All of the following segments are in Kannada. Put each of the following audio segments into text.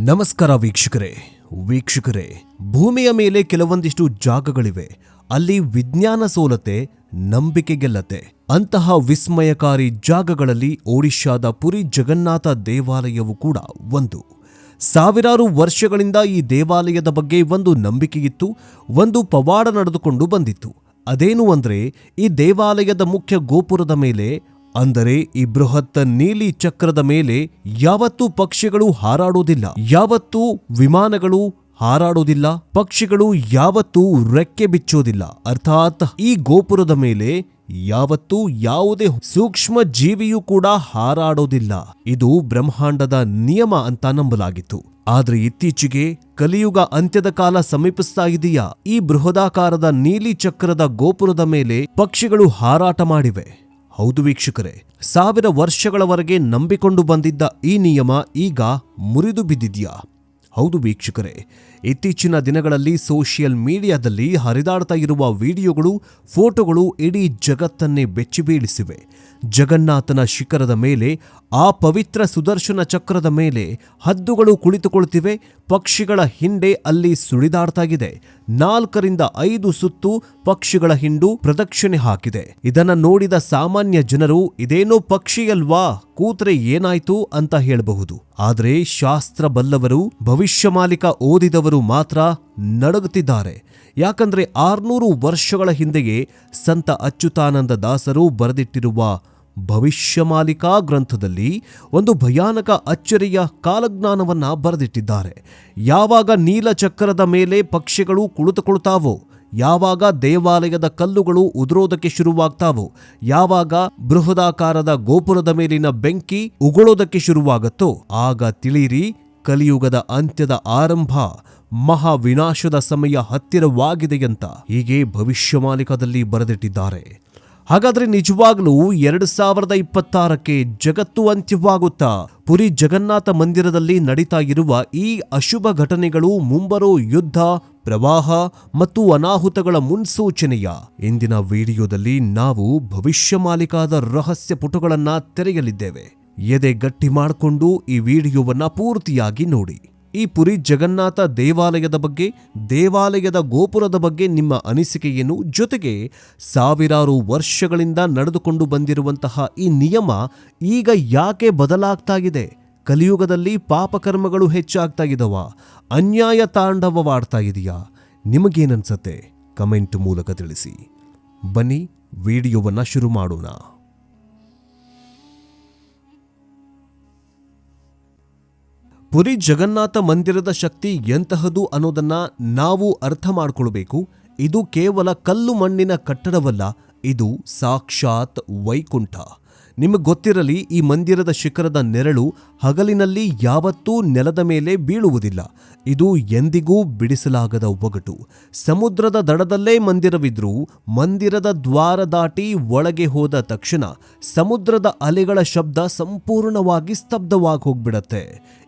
ನಮಸ್ಕಾರ ವೀಕ್ಷಕರೇ ಭೂಮಿಯ ಮೇಲೆ ಕೆಲವೊಂದಿಷ್ಟು ಜಾಗಗಳಿವೆ. ಅಲ್ಲಿ ವಿಜ್ಞಾನ ಸೋಲತೆ, ನಂಬಿಕೆ ಗೆಲ್ಲತೆ. ಅಂತಹ ವಿಸ್ಮಯಕಾರಿ ಜಾಗಗಳಲ್ಲಿ ಒಡಿಶಾದ ಪುರಿ ಜಗನ್ನಾಥ ದೇವಾಲಯವು ಕೂಡ ಒಂದು. ಸಾವಿರಾರು ವರ್ಷಗಳಿಂದ ಈ ದೇವಾಲಯದ ಬಗ್ಗೆ ಒಂದು ನಂಬಿಕೆಯಿತ್ತು, ಒಂದು ಪವಾಡ ನಡೆದುಕೊಂಡು ಬಂದಿತ್ತು. ಅದೇನು ಅಂದ್ರೆ, ಈ ದೇವಾಲಯದ ಮುಖ್ಯ ಗೋಪುರದ ಮೇಲೆ, ಅಂದರೆ ಈ ಬೃಹತ್ ನೀಲಿ ಚಕ್ರದ ಮೇಲೆ ಯಾವತ್ತೂ ಪಕ್ಷಿಗಳು ಹಾರಾಡೋದಿಲ್ಲ, ಯಾವತ್ತೂ ವಿಮಾನಗಳು ಹಾರಾಡೋದಿಲ್ಲ, ಪಕ್ಷಿಗಳು ಯಾವತ್ತೂ ರೆಕ್ಕೆ ಬಿಚ್ಚೋದಿಲ್ಲ. ಅರ್ಥಾತ್ ಈ ಗೋಪುರದ ಮೇಲೆ ಯಾವತ್ತೂ ಯಾವುದೇ ಸೂಕ್ಷ್ಮ ಜೀವಿಯೂ ಕೂಡ ಹಾರಾಡೋದಿಲ್ಲ. ಇದು ಬ್ರಹ್ಮಾಂಡದ ನಿಯಮ ಅಂತ ನಂಬಲಾಗಿತ್ತು. ಆದ್ರೆ ಇತ್ತೀಚೆಗೆ ಕಲಿಯುಗ ಅಂತ್ಯದ ಕಾಲ ಸಮೀಪಿಸ್ತಾ ಇದೆಯಾ, ಈ ಬೃಹದಾಕಾರದ ನೀಲಿ ಚಕ್ರದ ಗೋಪುರದ ಮೇಲೆ ಪಕ್ಷಿಗಳು ಹಾರಾಟ ಮಾಡಿವೆ. ಹೌದು ವೀಕ್ಷಕರೇ, 1000 ವರ್ಷಗಳವರೆಗೆ ನಂಬಿಕೊಂಡು ಬಂದಿದ್ದ ಈ ನಿಯಮ ಈಗ ಮುರಿದು ಬಿದ್ದಿದ್ಯಾ? ಹೌದು ವೀಕ್ಷಕರೇ, ಇತ್ತೀಚಿನ ದಿನಗಳಲ್ಲಿ ಸೋಷಿಯಲ್ ಮೀಡಿಯಾದಲ್ಲಿ ಹರಿದಾಡ್ತಾ ಇರುವ ವಿಡಿಯೋಗಳು, ಫೋಟೋಗಳು ಇಡೀ ಜಗತ್ತನ್ನೇ ಬೆಚ್ಚಿ ಬೀಳಿಸಿವೆ. ಜಗನ್ನಾಥನ ಶಿಖರದ ಮೇಲೆ, ಆ ಪವಿತ್ರ ಸುದರ್ಶನ ಚಕ್ರದ ಮೇಲೆ ಹದ್ದುಗಳು ಕುಳಿತುಕೊಳ್ತಿವೆ. ಪಕ್ಷಿಗಳ ಹಿಂಡೆ ಅಲ್ಲಿ ಸುಳಿದಾಡ್ತಾ ಇದೆ. 4 ರಿಂದ 5 ಸುತ್ತು ಪಕ್ಷಿಗಳ ಹಿಂಡು ಪ್ರದಕ್ಷಿಣೆ ಹಾಕಿದೆ. ಇದನ್ನ ನೋಡಿದ ಸಾಮಾನ್ಯ ಜನರು, ಇದೇನೋ ಪಕ್ಷಿಯಲ್ವಾ, ಕೂತ್ರೆ ಏನಾಯ್ತು ಅಂತ ಹೇಳಬಹುದು. ಆದ್ರೆ ಶಾಸ್ತ್ರ ಬಲ್ಲವರು, ಭವಿಷ್ಯಮಾಲಿಕ ಓದಿದವರು ಮಾತ್ರ ನಡುಗುತ್ತಿದ್ದಾರೆ. ಯಾಕಂದ್ರೆ 600 ವರ್ಷಗಳ ಹಿಂದೆಯೇ ಸಂತ ಅಚ್ಯುತಾನಂದ ದಾಸರು ಬರೆದಿಟ್ಟಿರುವ ಭವಿಷ್ಯಮಾಲಿಕಾ ಗ್ರಂಥದಲ್ಲಿ ಒಂದು ಭಯಾನಕ ಅಚ್ಚರಿಯ ಕಾಲಜ್ಞಾನವನ್ನ ಬರೆದಿಟ್ಟಿದ್ದಾರೆ. ಯಾವಾಗ ನೀಲಚಕ್ರದ ಮೇಲೆ ಪಕ್ಷಿಗಳು ಕುಳಿತುಕೊಳ್ತಾವೋ, ಯಾವಾಗ ದೇವಾಲಯದ ಕಲ್ಲುಗಳು ಉದುರೋದಕ್ಕೆ ಶುರುವಾಗ್ತಾವೋ, ಯಾವಾಗ ಬೃಹದಾಕಾರದ ಗೋಪುರದ ಮೇಲಿನ ಬೆಂಕಿ ಉಗುಳೋದಕ್ಕೆ ಶುರುವಾಗತ್ತೋ, ಆಗ ತಿಳಿಯಿರಿ, ಕಲಿಯುಗದ ಅಂತ್ಯದ ಆರಂಭ, ಮಹಾ ವಿನಾಶದ ಸಮಯ ಹತ್ತಿರವಾಗಿದೆಯಂತ ಹೀಗೆ ಭವಿಷ್ಯಮಾಲಿಕದಲ್ಲಿ ಬರೆದಿಟ್ಟಿದ್ದಾರೆ. ಹಾಗಾದ್ರೆ ನಿಜವಾಗ್ಲೂ 2026ಕ್ಕೆ ಜಗತ್ತು ಅಂತ್ಯವಾಗುತ್ತಾ? ಪುರಿ ಜಗನ್ನಾಥ ಮಂದಿರದಲ್ಲಿ ನಡೀತಾ ಇರುವ ಈ ಅಶುಭ ಘಟನೆಗಳು ಮುಂಬರೋ ಯುದ್ಧ, ಪ್ರವಾಹ ಮತ್ತು ಅನಾಹುತಗಳ ಮುನ್ಸೂಚನೆಯ? ಇಂದಿನ ವಿಡಿಯೋದಲ್ಲಿ ನಾವು ಭವಿಷ್ಯಮಾಲಿಕಾದ ರಹಸ್ಯ ಪುಟಗಳನ್ನ ತೆರೆಯಲಿದ್ದೇವೆ. ಎದೆ ಗಟ್ಟಿ ಮಾಡಿಕೊಂಡು ಈ ವಿಡಿಯೋವನ್ನ ಪೂರ್ತಿಯಾಗಿ ನೋಡಿ. ಈ ಪುರಿ ಜಗನ್ನಾಥ ದೇವಾಲಯದ ಬಗ್ಗೆ, ದೇವಾಲಯದ ಗೋಪುರದ ಬಗ್ಗೆ ನಿಮ್ಮ ಅನಿಸಿಕೆ ಏನು? ಜೊತೆಗೆ ಸಾವಿರಾರು ವರ್ಷಗಳಿಂದ ನಡೆದುಕೊಂಡು ಬಂದಿರುವಂತಹ ಈ ನಿಯಮ ಈಗ ಯಾಕೆ ಬದಲಾಗ್ತಾ ಇದೆ? ಕಲಿಯುಗದಲ್ಲಿ ಪಾಪಕರ್ಮಗಳು ಹೆಚ್ಚಾಗ್ತಾ ಇದ್ದವ? ಅನ್ಯಾಯ ತಾಂಡವವಾಡ್ತಾ ಇದೆಯಾ? ನಿಮಗೇನನ್ಸತ್ತೆ? ಕಮೆಂಟ್ ಮೂಲಕ ತಿಳಿಸಿ. ಬನ್ನಿ ವಿಡಿಯೋವನ್ನ ಶುರು ಮಾಡೋಣ. ಪುರಿ ಜಗನ್ನಾಥ ಮಂದಿರದ ಶಕ್ತಿ ಎಂತಹದು ಅನ್ನೋದನ್ನ ನಾವು ಅರ್ಥ ಮಾಡ್ಕೊಳ್ಬೇಕು. ಇದು ಕೇವಲ ಕಲ್ಲು ಮಣ್ಣಿನ ಕಟ್ಟಡವಲ್ಲ, ಇದು ಸಾಕ್ಷಾತ್ ವೈಕುಂಠ. ನಿಮಗೆ ಗೊತ್ತಿರಲಿ, ಈ ಮಂದಿರದ ಶಿಖರದ ನೆರಳು ಹಗಲಿನಲ್ಲಿ ಯಾವತ್ತೂ ನೆಲದ ಮೇಲೆ ಬೀಳುವುದಿಲ್ಲ. ಇದು ಎಂದಿಗೂ ಬಿಡಿಸಲಾಗದ ಒಗಟು. ಸಮುದ್ರದ ದಡದಲ್ಲೇ ಮಂದಿರವಿದ್ರೂ ಮಂದಿರದ ದ್ವಾರ ದಾಟಿ ಒಳಗೆ ಹೋದ ತಕ್ಷಣ ಸಮುದ್ರದ ಅಲೆಗಳ ಶಬ್ದ ಸಂಪೂರ್ಣವಾಗಿ ಸ್ತಬ್ಧವಾಗಿ ಹೋಗ್ಬಿಡತ್ತೆ.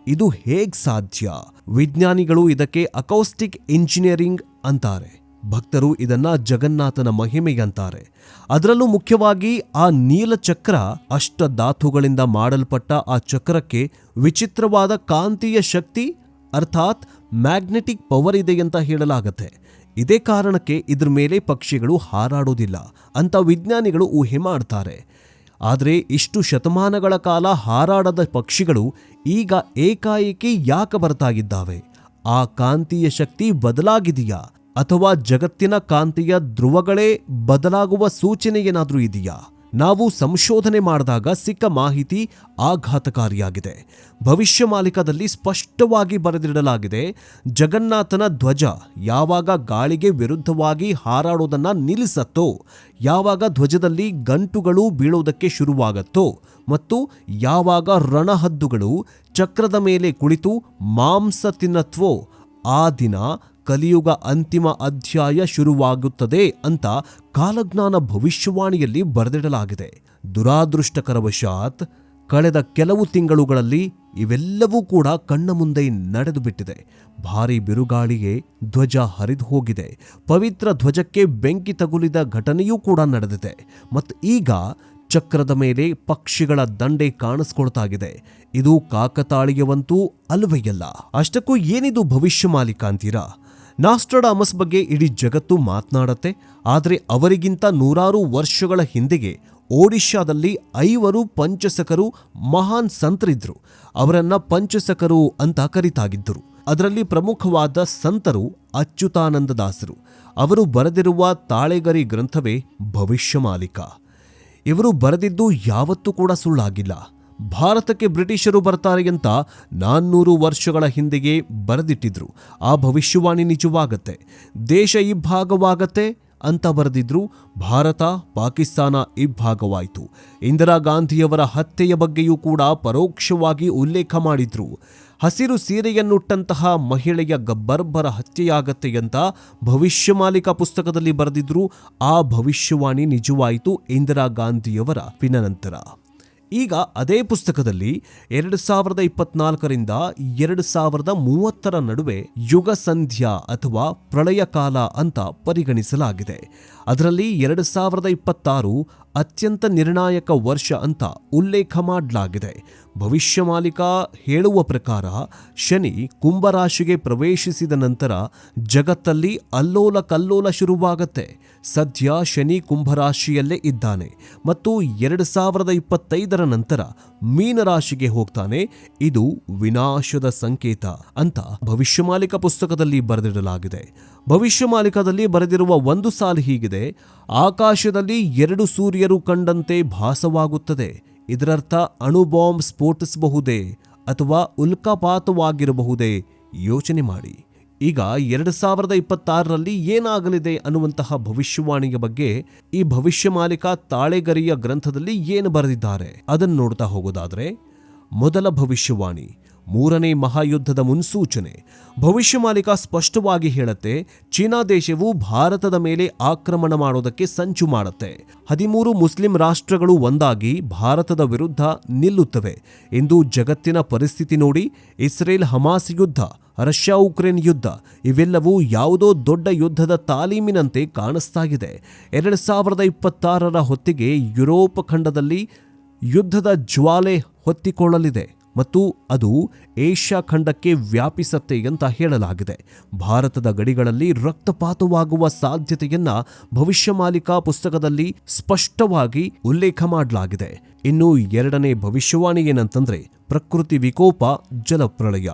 ಇದು ಹೇಗ್ ಸಾಧ್ಯ? ವಿಜ್ಞಾನಿಗಳು ಇದಕ್ಕೆ ಅಕೌಸ್ಟಿಕ್ ಇಂಜಿನಿಯರಿಂಗ್ ಅಂತಾರೆ. ಭಕ್ತರು ಇದನ್ನ ಜಗನ್ನಾಥನ ಮಹಿಮೆ ಅಂತಾರೆ. ಅದರಲ್ಲೂ ಮುಖ್ಯವಾಗಿ ಆ ನೀಲಚಕ್ರ, ಅಷ್ಟಧಾತುಗಳಿಂದ ಮಾಡಲ್ಪಟ್ಟ ಆ ಚಕ್ರಕ್ಕೆ ವಿಚಿತ್ರವಾದ ಕಾಂತೀಯ ಶಕ್ತಿ, ಅರ್ಥಾತ್ ಮ್ಯಾಗ್ನೆಟಿಕ್ ಪವರ್ ಇದೆ ಅಂತ ಹೇಳಲಾಗತ್ತೆ. ಇದೇ ಕಾರಣಕ್ಕೆ ಇದ್ರ ಮೇಲೆ ಪಕ್ಷಿಗಳು ಹಾರಾಡೋದಿಲ್ಲ ಅಂತ ವಿಜ್ಞಾನಿಗಳು ಊಹೆ ಮಾಡ್ತಾರೆ. ಆದರೆ ಇಷ್ಟು ಶತಮಾನಗಳ ಕಾಲ ಹಾರಾಡದ ಪಕ್ಷಿಗಳು ಈಗ ಏಕಾಏಕಿ ಯಾಕೆ ಬರ್ತಾ ಇದ್ದಾವೆ? ಆ ಕಾಂತೀಯ ಶಕ್ತಿ ಬದಲಾಗಿದೆಯಾ? ಅಥವಾ ಜಗತ್ತಿನ ಕಾಂತೀಯ ಧ್ರುವಗಳೇ ಬದಲಾಗುವ ಸೂಚನೆ ಏನಾದರೂ ಇದೆಯಾ? ನಾವು ಸಂಶೋಧನೆ ಮಾಡಿದಾಗ ಸಿಕ್ಕ ಮಾಹಿತಿ ಆಘಾತಕಾರಿಯಾಗಿದೆ. ಭವಿಷ್ಯಮಾಲಿಕದಲ್ಲಿ ಸ್ಪಷ್ಟವಾಗಿ ಬರೆದಿಡಲಾಗಿದೆ, ಜಗನ್ನಾಥನ ಧ್ವಜ ಯಾವಾಗ ಗಾಳಿಗೆ ವಿರುದ್ಧವಾಗಿ ಹಾರಾಡೋದನ್ನ ನಿಲ್ಲಿಸತ್ತೋ, ಯಾವಾಗ ಧ್ವಜದಲ್ಲಿ ಗಂಟುಗಳು ಬೀಳೋದಕ್ಕೆ ಶುರುವಾಗತ್ತೋ ಮತ್ತು ಯಾವಾಗ ರಣಹದ್ದುಗಳು ಚಕ್ರದ ಮೇಲೆ ಕುಳಿತು ಮಾಂಸ ತಿನ್ನತ್ವೋ, ಆ ದಿನ ಕಲಿಯುಗ ಅಂತಿಮ ಅಧ್ಯಾಯ ಶುರುವಾಗುತ್ತದೆ ಅಂತ ಕಾಲಜ್ಞಾನ ಭವಿಷ್ಯವಾಣಿಯಲ್ಲಿ ಬರೆದಿಡಲಾಗಿದೆ. ದುರಾದೃಷ್ಟಕರವಶಾತ್ ಕಳೆದ ಕೆಲವು ತಿಂಗಳುಗಳಲ್ಲಿ ಇವೆಲ್ಲವೂ ಕೂಡ ಕಣ್ಣ ಮುಂದೆ ನಡೆದು ಬಿಟ್ಟಿದೆ. ಭಾರೀ ಬಿರುಗಾಳಿಗೆ ಧ್ವಜ ಹರಿದು ಹೋಗಿದೆ. ಪವಿತ್ರ ಧ್ವಜಕ್ಕೆ ಬೆಂಕಿ ತಗುಲಿದ ಘಟನೆಯೂ ಕೂಡ ನಡೆದಿದೆ. ಮತ್ತು ಈಗ ಚಕ್ರದ ಮೇಲೆ ಪಕ್ಷಿಗಳ ದಂಡೆ ಕಾಣಿಸ್ಕೊಳ್ತಾಗಿದೆ. ಇದು ಕಾಕತಾಳೀಯವಂತೂ ಅಲ್ವೆಯಲ್ಲ. ಅಷ್ಟಕ್ಕೂ ಏನಿದು ಭವಿಷ್ಯಮಾಲಿಕ ಅಂತೀರಾ? ನಾಸ್ಟ್ರಾಡಾಮಸ್ ಬಗ್ಗೆ ಇಡೀ ಜಗತ್ತು ಮಾತನಾಡತ್ತೆ. ಆದರೆ ಅವರಿಗಿಂತ ನೂರಾರು ವರ್ಷಗಳ ಹಿಂದೆಯೇ ಒಡಿಶಾದಲ್ಲಿ 5 ಪಂಚಸಖರು ಮಹಾನ್ ಸಂತರಿದ್ರು. ಅವರನ್ನ ಪಂಚಸಖರು ಅಂತ ಕರೀತಾಗಿದ್ದರು. ಅದರಲ್ಲಿ ಪ್ರಮುಖವಾದ ಸಂತರು ಅಚ್ಯುತಾನಂದ ದಾಸರು. ಅವರು ಬರೆದಿರುವ ತಾಳೆಗರಿ ಗ್ರಂಥವೇ ಭವಿಷ್ಯಮಾಲಿಕ. ಇವರು ಬರೆದಿದ್ದು ಯಾವತ್ತೂ ಕೂಡ ಸುಳ್ಳಾಗಿಲ್ಲ. ಭಾರತಕ್ಕೆ ಬ್ರಿಟಿಷರು ಬರ್ತಾರೆ ಅಂತ 400 ವರ್ಷಗಳ ಹಿಂದೆಯೇ ಬರೆದಿಟ್ಟಿದ್ರು. ಆ ಭವಿಷ್ಯವಾಣಿ ನಿಜವಾಗತ್ತೆ. ದೇಶ ಇಬ್ಬಾಗವಾಗತ್ತೆ ಅಂತ ಬರೆದಿದ್ರು. ಭಾರತ ಪಾಕಿಸ್ತಾನ ಇಬ್ಬಾಗವಾಯಿತು. ಇಂದಿರಾ ಗಾಂಧಿಯವರ ಹತ್ಯೆಯ ಬಗ್ಗೆಯೂ ಕೂಡ ಪರೋಕ್ಷವಾಗಿ ಉಲ್ಲೇಖ ಮಾಡಿದ್ರು. ಹಸಿರು ಸೀರೆಯನ್ನುಟ್ಟಂತಹ ಮಹಿಳೆಯ ಗಬ್ಬರ್ಬರ ಹತ್ಯೆಯಾಗತ್ತೆ ಅಂತ ಭವಿಷ್ಯಮಾಲಿಕ ಪುಸ್ತಕದಲ್ಲಿ ಬರೆದಿದ್ರು. ಆ ಭವಿಷ್ಯವಾಣಿ ನಿಜವಾಯಿತು ಇಂದಿರಾ ಗಾಂಧಿಯವರ ನಂತರ. ಈಗ ಅದೇ ಪುಸ್ತಕದಲ್ಲಿ 2024ರಿಂದ 2030 ನಡುವೆ ಯುಗ ಸಂಧ್ಯಾ ಅಥವಾ ಪ್ರಳಯ ಕಾಲ ಅಂತ ಪರಿಗಣಿಸಲಾಗಿದೆ. ಅದರಲ್ಲಿ 2026 ಅತ್ಯಂತ ನಿರ್ಣಾಯಕ ವರ್ಷ ಅಂತ ಉಲ್ಲೇಖ ಮಾಡಲಾಗಿದೆ. ಭವಿಷ್ಯಮಾಲಿಕ ಹೇಳುವ ಪ್ರಕಾರ ಶನಿ ಕುಂಭರಾಶಿಗೆ ಪ್ರವೇಶಿಸಿದ ನಂತರ ಜಗತ್ತಲ್ಲಿ ಅಲ್ಲೋಲ ಕಲ್ಲೋಲ ಶುರುವಾಗತ್ತೆ. ಸದ್ಯ ಶನಿ ಕುಂಭರಾಶಿಯಲ್ಲೇ ಇದ್ದಾನೆ ಮತ್ತು 2025 ನಂತರ ಮೀನರಾಶಿಗೆ ಹೋಗ್ತಾನೆ. ಇದು ವಿನಾಶದ ಸಂಕೇತ ಅಂತ ಭವಿಷ್ಯಮಾಲಿಕ ಪುಸ್ತಕದಲ್ಲಿ ಬರೆದಿಡಲಾಗಿದೆ. ಭವಿಷ್ಯಮಾಲಿಕದಲ್ಲಿ ಬರೆದಿರುವ ಒಂದು ಸಾಲು ಹೀಗಿದೆ: ಆಕಾಶದಲ್ಲಿ 2 ಸೂರ್ಯರು ಕಂಡಂತೆ ಭಾಸವಾಗುತ್ತದೆ. ಇದರರ್ಥ ಅಣುಬಾಂಬ್ ಸ್ಫೋಟಿಸಬಹುದೇ ಅಥವಾ ಉಲ್ಕಾಪಾತವಾಗಿರಬಹುದೇ? ಯೋಚನೆ ಮಾಡಿ. ಈಗ 2026ರಲ್ಲಿ ಏನಾಗಲಿದೆ ಅನ್ನುವಂತಹ ಭವಿಷ್ಯವಾಣಿಯ ಬಗ್ಗೆ ಈ ಭವಿಷ್ಯಮಾಲಿಕ ತಾಳೆಗರಿಯ ಗ್ರಂಥದಲ್ಲಿ ಏನು ಬರೆದಿದ್ದಾರೆ ಅದನ್ನು ನೋಡ್ತಾ ಹೋಗೋದಾದ್ರೆ, ಮೊದಲ ಭವಿಷ್ಯವಾಣಿ, 3ನೇ ಮಹಾಯುದ್ಧದ ಮುನ್ಸೂಚನೆ. ಭವಿಷ್ಯಮಾಲಿಕ ಸ್ಪಷ್ಟವಾಗಿ ಹೇಳುತ್ತೆ, ಚೀನಾ ದೇಶವು ಭಾರತದ ಮೇಲೆ ಆಕ್ರಮಣ ಮಾಡೋದಕ್ಕೆ ಸಂಚು ಮಾಡುತ್ತೆ. 13 ಮುಸ್ಲಿಂ ರಾಷ್ಟ್ರಗಳು ಒಂದಾಗಿ ಭಾರತದ ವಿರುದ್ಧ ನಿಲ್ಲುತ್ತವೆ. ಇಂದು ಜಗತ್ತಿನ ಪರಿಸ್ಥಿತಿ ನೋಡಿ. ಇಸ್ರೇಲ್ ಹಮಾಸ್ ಯುದ್ಧ, ರಷ್ಯಾ ಉಕ್ರೇನ್ ಯುದ್ಧ ಇವೆಲ್ಲವೂ ಯಾವುದೋ ದೊಡ್ಡ ಯುದ್ಧದ ತಾಲೀಮಿನಂತೆ ಕಾಣಿಸ್ತಾ ಇದೆ. 2026ರ ಹೊತ್ತಿಗೆ ಯುರೋಪ್ ಖಂಡದಲ್ಲಿ ಯುದ್ಧದ ಜ್ವಾಲೆ ಹೊತ್ತಿಕೊಳ್ಳಲಿದೆ ಮತ್ತು ಅದು ಏಷ್ಯಾ ಖಂಡಕ್ಕೆ ವ್ಯಾಪಿಸತ್ತೆ ಅಂತ ಹೇಳಲಾಗಿದೆ. ಭಾರತದ ಗಡಿಗಳಲ್ಲಿ ರಕ್ತಪಾತವಾಗುವ ಸಾಧ್ಯತೆಯನ್ನ ಭವಿಷ್ಯಮಾಲಿಕಾ ಪುಸ್ತಕದಲ್ಲಿ ಸ್ಪಷ್ಟವಾಗಿ ಉಲ್ಲೇಖ ಮಾಡಲಾಗಿದೆ. ಇನ್ನು 2ನೇ ಭವಿಷ್ಯವಾಣಿ ಏನಂತಂದ್ರೆ ಪ್ರಕೃತಿ ವಿಕೋಪ, ಜಲಪ್ರಳಯ.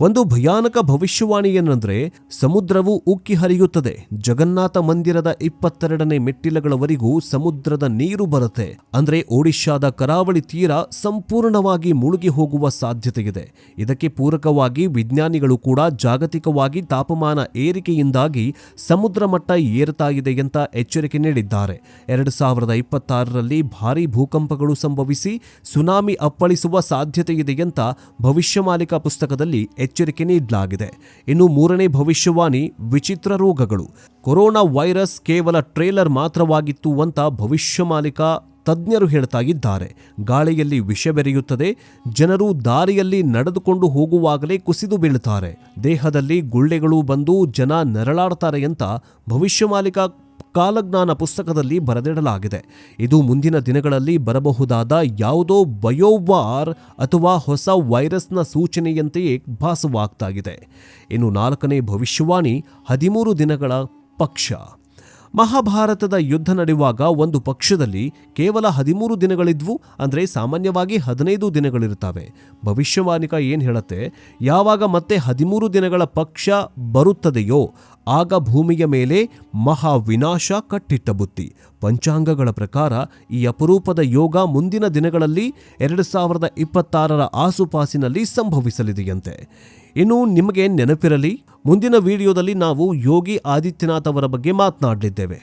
ಒಂದು ಭಯಾನಕ ಭವಿಷ್ಯವಾಣಿ ಏನಂದ್ರೆ ಸಮುದ್ರವು ಉಕ್ಕಿ ಹರಿಯುತ್ತದೆ. ಜಗನ್ನಾಥ ಮಂದಿರದ 22ನೇ ಮೆಟ್ಟಿಲುಗಳವರೆಗೂ ಸಮುದ್ರದ ನೀರು ಬರುತ್ತೆ. ಅಂದ್ರೆ ಒಡಿಶಾದ ಕರಾವಳಿ ತೀರ ಸಂಪೂರ್ಣವಾಗಿ ಮುಳುಗಿ ಹೋಗುವ ಸಾಧ್ಯತೆ ಇದೆ. ಇದಕ್ಕೆ ಪೂರಕವಾಗಿ ವಿಜ್ಞಾನಿಗಳು ಕೂಡ ಜಾಗತಿಕವಾಗಿ ತಾಪಮಾನ ಏರಿಕೆಯಿಂದಾಗಿ ಸಮುದ್ರ ಮಟ್ಟ ಏರ್ತಾ ಇದೆ ಅಂತ ಎಚ್ಚರಿಕೆ ನೀಡಿದ್ದಾರೆ. 2026ರಲ್ಲಿ ಭಾರೀ ಭೂಕಂಪಗಳು ಸಂಭವಿಸಿ ಸುನಾಮಿ ಅಪ್ಪಳಿಸುವ ಸಾಧ್ಯತೆ ಇದೆ ಅಂತ ಭವಿಷ್ಯಮಾಲಿಕಾ ಪುಸ್ತಕದಲ್ಲಿ ಎಚ್ಚರಿಕೆ ನೀಡಲಾಗಿದೆ. ಇನ್ನು 3ನೇ ಭವಿಷ್ಯವಾಣಿ ವಿಚಿತ್ರ ರೋಗಗಳು. ಕೊರೋನಾ ವೈರಸ್ ಕೇವಲ ಟ್ರೇಲರ್ ಮಾತ್ರವಾಗಿತ್ತು ಅಂತ ಭವಿಷ್ಯಮಾಲಿಕಾ ತಜ್ಞರು ಹೇಳ್ತಾ ಇದ್ದಾರೆ. ಗಾಳಿಯಲ್ಲಿ ವಿಷ ಬೆರೆಯುತ್ತದೆ. ಜನರು ದಾರಿಯಲ್ಲಿ ನಡೆದುಕೊಂಡು ಹೋಗುವಾಗಲೇ ಕುಸಿದು ಬೀಳುತ್ತಾರೆ. ದೇಹದಲ್ಲಿ ಗುಳ್ಳೆಗಳು ಬಂದು ಜನ ನರಳಾಡ್ತಾರೆ ಅಂತ ಭವಿಷ್ಯಮಾಲಿಕಾ ಕಾಲಜ್ಞಾನ ಪುಸ್ತಕದಲ್ಲಿ ಬರೆದಿಡಲಾಗಿದೆ. ಇದು ಮುಂದಿನ ದಿನಗಳಲ್ಲಿ ಬರಬಹುದಾದ ಯಾವುದೋ ಬಯೋವಾರ್ ಅಥವಾ ಹೊಸ ವೈರಸ್ನ ಸೂಚನೆಯಂತೆಯೇ ಭಾಸವಾಗ್ತಾಗಿದೆ. ಇನ್ನು 4ನೇ ಭವಿಷ್ಯವಾಣಿ 13 ದಿನಗಳ ಪಕ್ಷ. ಮಹಾಭಾರತದ ಯುದ್ಧ ನಡೆಯುವಾಗ ಒಂದು ಪಕ್ಷದಲ್ಲಿ ಕೇವಲ 13 ದಿನಗಳಿದ್ವು. ಅಂದರೆ ಸಾಮಾನ್ಯವಾಗಿ 15 ದಿನಗಳಿರ್ತವೆ. ಭವಿಷ್ಯವಾಣಿಕ ಏನು ಹೇಳುತ್ತೆ, ಯಾವಾಗ ಮತ್ತೆ 13 ದಿನಗಳ ಪಕ್ಷ ಬರುತ್ತದೆಯೋ ಆಗ ಭೂಮಿಯ ಮೇಲೆ ಮಹಾವಿನಾಶ ಕಟ್ಟಿಟ್ಟ ಬುತ್ತಿ. ಪಂಚಾಂಗಗಳ ಪ್ರಕಾರ ಈ ಅಪರೂಪದ ಯೋಗ ಮುಂದಿನ ದಿನಗಳಲ್ಲಿ 2026ರ ಆಸುಪಾಸಿನಲ್ಲಿ ಸಂಭವಿಸಲಿದೆಯಂತೆ. ಇನ್ನು ನಿಮಗೆ ನೆನಪಿರಲಿ, ಮುಂದಿನ ವಿಡಿಯೋದಲ್ಲಿ ನಾವು ಯೋಗಿ ಆದಿತ್ಯನಾಥ್ ಅವರ ಬಗ್ಗೆ ಮಾತನಾಡಲಿದ್ದೇವೆ.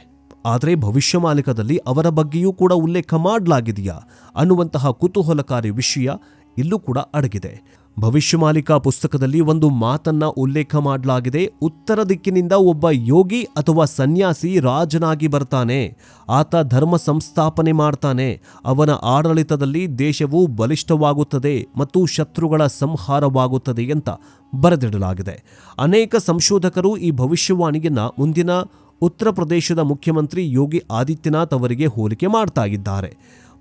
ಆದರೆ ಭವಿಷ್ಯಮಾಲಿಕದಲ್ಲಿ ಅವರ ಬಗ್ಗೆಯೂ ಕೂಡ ಉಲ್ಲೇಖ ಮಾಡಲಾಗಿದೆಯಾ ಅನ್ನುವಂತಹ ಕುತೂಹಲಕಾರಿ ವಿಷಯ ಇಲ್ಲೂ ಕೂಡ ಅಡಗಿದೆ. ಭವಿಷ್ಯಮಾಲಿಕಾ ಪುಸ್ತಕದಲ್ಲಿ ಒಂದು ಮಾತನ್ನ ಉಲ್ಲೇಖ ಮಾಡಲಾಗಿದೆ. ಉತ್ತರ ದಿಕ್ಕಿನಿಂದ ಒಬ್ಬ ಯೋಗಿ ಅಥವಾ ಸನ್ಯಾಸಿ ರಾಜನಾಗಿ ಬರ್ತಾನೆ. ಆತ ಧರ್ಮ ಸಂಸ್ಥಾಪನೆ ಮಾಡ್ತಾನೆ. ಅವನ ಆಡಳಿತದಲ್ಲಿ ದೇಶವು ಬಲಿಷ್ಠವಾಗುತ್ತದೆ ಮತ್ತು ಶತ್ರುಗಳ ಸಂಹಾರವಾಗುತ್ತದೆ ಅಂತ ಬರೆದಿಡಲಾಗಿದೆ. ಅನೇಕ ಸಂಶೋಧಕರು ಈ ಭವಿಷ್ಯವಾಣಿಯನ್ನ ಮುಂದಿನ ಉತ್ತರ ಪ್ರದೇಶದ ಮುಖ್ಯಮಂತ್ರಿ ಯೋಗಿ ಆದಿತ್ಯನಾಥ್ ಅವರಿಗೆ ಹೋಲಿಕೆ ಮಾಡ್ತಾ ಇದ್ದಾರೆ.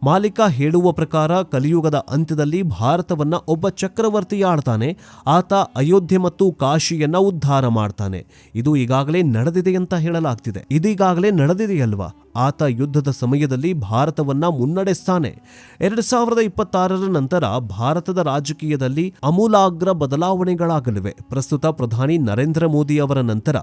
ಮಾಲಿಕ ಹೇಳುವ ಪ್ರಕಾರ ಕಲಿಯುಗದ ಅಂತ್ಯದಲ್ಲಿ ಭಾರತವನ್ನ ಒಬ್ಬ ಚಕ್ರವರ್ತಿ ಆಳ್ತಾನೆ. ಆತ ಅಯೋಧ್ಯೆ ಮತ್ತು ಕಾಶಿಯನ್ನ ಉದ್ಧಾರ ಮಾಡ್ತಾನೆ. ಇದು ಈಗಾಗಲೇ ನಡೆದಿದೆ ಅಂತ ಹೇಳಲಾಗ್ತಿದೆ. ಇದೀಗಾಗಲೇ ನಡೆದಿದೆಯಲ್ವಾ? ಆತ ಯುದ್ಧದ ಸಮಯದಲ್ಲಿ ಭಾರತವನ್ನ ಮುನ್ನಡೆಸ್ತಾನೆ. 2026 ನಂತರ ಭಾರತದ ರಾಜಕೀಯದಲ್ಲಿ ಅಮೂಲಾಗ್ರ ಬದಲಾವಣೆಗಳಾಗಲಿವೆ. ಪ್ರಸ್ತುತ ಪ್ರಧಾನಿ ನರೇಂದ್ರ ಮೋದಿ ಅವರ ನಂತರ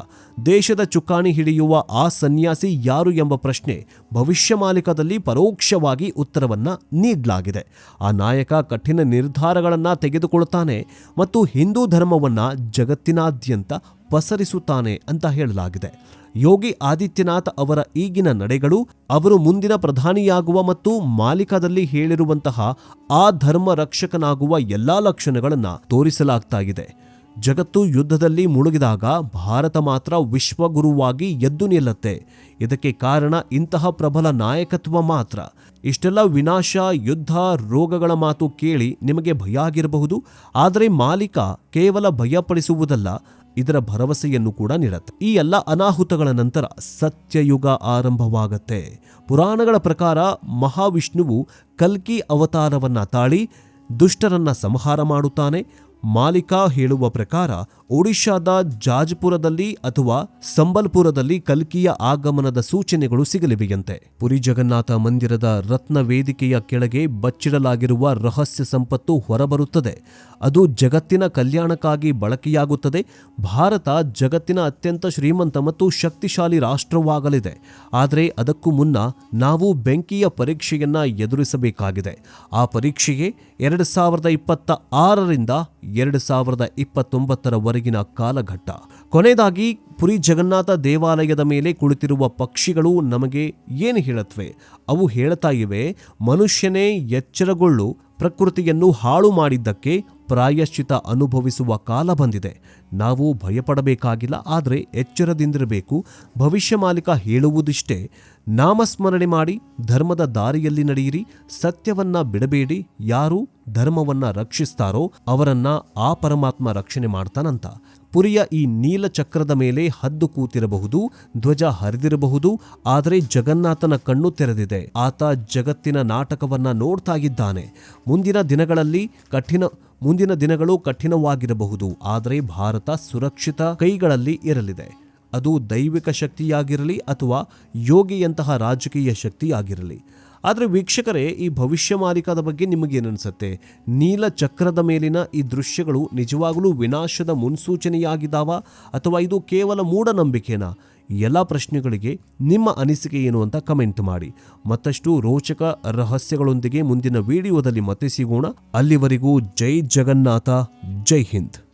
ದೇಶದ ಚುಕ್ಕಾಣಿ ಹಿಡಿಯುವ ಆ ಸನ್ಯಾಸಿ ಯಾರು ಎಂಬ ಪ್ರಶ್ನೆ ಭವಿಷ್ಯ ಮಾಲಿಕದಲ್ಲಿ ಪರೋಕ್ಷವಾಗಿ ಉತ್ತರವನ್ನ ನೀಡಲಾಗಿದೆ. ಆ ನಾಯಕ ಕಠಿಣ ನಿರ್ಧಾರಗಳನ್ನ ತೆಗೆದುಕೊಳ್ಳುತ್ತಾನೆ ಮತ್ತು ಹಿಂದೂ ಧರ್ಮವನ್ನ ಜಗತ್ತಿನಾದ್ಯಂತ ಪಸರಿಸುತ್ತಾನೆ ಅಂತ ಹೇಳಲಾಗಿದೆ. ಯೋಗಿ ಆದಿತ್ಯನಾಥ್ ಅವರ ಈಗಿನ ನಡೆಗಳು, ಅವರು ಮುಂದಿನ ಪ್ರಧಾನಿಯಾಗುವ ಮತ್ತು ಮಾಲಿಕದಲ್ಲಿ ಹೇಳಿರುವಂತಹ ಆ ಧರ್ಮ ರಕ್ಷಕನಾಗುವ ಎಲ್ಲಾ ಲಕ್ಷಣಗಳನ್ನು ತೋರಿಸಲಾಗ್ತಾ ಇದೆ. ಜಗತ್ತು ಯುದ್ಧದಲ್ಲಿ ಮುಳುಗಿದಾಗ ಭಾರತ ಮಾತ್ರ ವಿಶ್ವಗುರುವಾಗಿ ಎದ್ದು ನಿಲ್ಲುತ್ತೆ. ಇದಕ್ಕೆ ಕಾರಣ ಇಂತಹ ಪ್ರಬಲ ನಾಯಕತ್ವ ಮಾತ್ರ. ಇಷ್ಟೆಲ್ಲ ವಿನಾಶ, ಯುದ್ಧ, ರೋಗಗಳ ಮಾತು ಕೇಳಿ ನಿಮಗೆ ಭಯ ಆಗಿರಬಹುದು. ಆದರೆ ಮಾಲಿಕ ಕೇವಲ ಭಯಪಡಿಸುವುದಲ್ಲ, ಇದರ ಭರವಸೆಯನ್ನು ಕೂಡ ನೀಡುತ್ತೆ. ಈ ಎಲ್ಲ ಅನಾಹುತಗಳ ನಂತರ ಸತ್ಯಯುಗ ಆರಂಭವಾಗತ್ತೆ. ಪುರಾಣಗಳ ಪ್ರಕಾರ ಮಹಾವಿಷ್ಣುವು ಕಲ್ಕಿ ಅವತಾರವನ್ನ ತಾಳಿ ದುಷ್ಟರನ್ನ ಸಂಹಾರ ಮಾಡುತ್ತಾನೆ. ಮಾಲಿಕ ಹೇಳುವ ಪ್ರಕಾರ ಒಡಿಶಾದ ಜಾಜ್ಪುರದಲ್ಲಿ ಅಥವಾ ಸಂಬಲ್ಪುರದಲ್ಲಿ ಕಲ್ಕಿಯ ಆಗಮನದ ಸೂಚನೆಗಳು ಸಿಗಲಿವೆಯಂತೆ. ಪುರಿ ಜಗನ್ನಾಥ ಮಂದಿರದ ರತ್ನ ವೇದಿಕೆಯ ಕೆಳಗೆ ಬಚ್ಚಿಡಲಾಗಿರುವ ರಹಸ್ಯ ಸಂಪತ್ತು ಹೊರಬರುತ್ತದೆ. ಅದು ಜಗತ್ತಿನ ಕಲ್ಯಾಣಕ್ಕಾಗಿ ಬಳಕೆಯಾಗುತ್ತದೆ. ಭಾರತ ಜಗತ್ತಿನ ಅತ್ಯಂತ ಶ್ರೀಮಂತ ಮತ್ತು ಶಕ್ತಿಶಾಲಿ ರಾಷ್ಟ್ರವಾಗಲಿದೆ. ಆದರೆ ಅದಕ್ಕೂ ಮುನ್ನ ನಾವು ಬೆಂಕಿಯ ಪರೀಕ್ಷೆಯನ್ನ ಎದುರಿಸಬೇಕಾಗಿದೆ. ಆ ಪರೀಕ್ಷೆಯೇ 2026ರಿಂದ 2029ರವರೆಗಿನ ಕಾಲಘಟ್ಟ. ಕೊನೆಯದಾಗಿ ಪುರಿ ಜಗನ್ನಾಥ ದೇವಾಲಯದ ಮೇಲೆ ಕುಳಿತಿರುವ ಪಕ್ಷಿಗಳು ನಮಗೆ ಏನು ಹೇಳುತ್ತವೆ? ಅವು ಹೇಳ್ತಾ ಇವೆ, ಮನುಷ್ಯನೇ ಎಚ್ಚರಗೊಳ್ಳು, ಪ್ರಕೃತಿಯನ್ನು ಹಾಳು ಮಾಡಿದ್ದಕ್ಕೆ ಪ್ರಾಯಶ್ಚಿತ ಅನುಭವಿಸುವ ಕಾಲ ಬಂದಿದೆ. ನಾವು ಭಯಪಡಬೇಕಾಗಿಲ್ಲ, ಆದರೆ ಎಚ್ಚರದಿಂದಿರಬೇಕು. ಭವಿಷ್ಯ ಮಾಲಿಕ ಹೇಳುವುದಿಷ್ಟೇ, ನಾಮಸ್ಮರಣೆ ಮಾಡಿ ಧರ್ಮದ ದಾರಿಯಲ್ಲಿ ನಡೆಯಿರಿ, ಸತ್ಯವನ್ನ ಬಿಡಬೇಡಿ. ಯಾರು ಧರ್ಮವನ್ನ ರಕ್ಷಿಸ್ತಾರೋ ಅವರನ್ನ ಆ ಪರಮಾತ್ಮ ರಕ್ಷಣೆ ಮಾಡ್ತಾನಂತ. ಪುರಿಯ ಈ ನೀಲ ಚಕ್ರದ ಮೇಲೆ ಹದ್ದು ಕೂತಿರಬಹುದು, ಧ್ವಜ ಹರಿದಿರಬಹುದು, ಆದರೆ ಜಗನ್ನಾಥನ ಕಣ್ಣು ತೆರೆದಿದೆ. ಆತ ಜಗತ್ತಿನ ನಾಟಕವನ್ನ ನೋಡ್ತಾ ಇದ್ದಾನೆ. ಮುಂದಿನ ದಿನಗಳು ಕಠಿಣವಾಗಿರಬಹುದು, ಆದರೆ ಭಾರತ ಸುರಕ್ಷಿತ ಕೈಗಳಲ್ಲಿ ಇರಲಿದೆ. ಅದು ದೈವಿಕ ಶಕ್ತಿಯಾಗಿರಲಿ ಅಥವಾ ಯೋಗಿಯಂತಹ ರಾಜಕೀಯ ಶಕ್ತಿಯಾಗಿರಲಿ. ಆದರೆ ವೀಕ್ಷಕರೇ, ಈ ಭವಿಷ್ಯ ಮಾಲಿಕದ ಬಗ್ಗೆ ನಿಮಗೇನನ್ಸುತ್ತೆ? ನೀಲ ಚಕ್ರದ ಮೇಲಿನ ಈ ದೃಶ್ಯಗಳು ನಿಜವಾಗಲೂ ವಿನಾಶದ ಮುನ್ಸೂಚನೆಯಾಗಿದ್ದಾವ ಅಥವಾ ಇದು ಕೇವಲ ಮೂಢನಂಬಿಕೆನಾ? ಎಲ್ಲ ಪ್ರಶ್ನೆಗಳಿಗೆ ನಿಮ್ಮ ಅನಿಸಿಕೆ ಏನು ಅಂತ ಕಮೆಂಟ್ ಮಾಡಿ. ಮತ್ತಷ್ಟು ರೋಚಕ ರಹಸ್ಯಗಳೊಂದಿಗೆ ಮುಂದಿನ ವಿಡಿಯೋದಲ್ಲಿ ಮತ್ತೆ ಸಿಗೋಣ. ಅಲ್ಲಿವರೆಗೂ ಜೈ ಜಗನ್ನಾಥ, ಜೈ ಹಿಂದ್.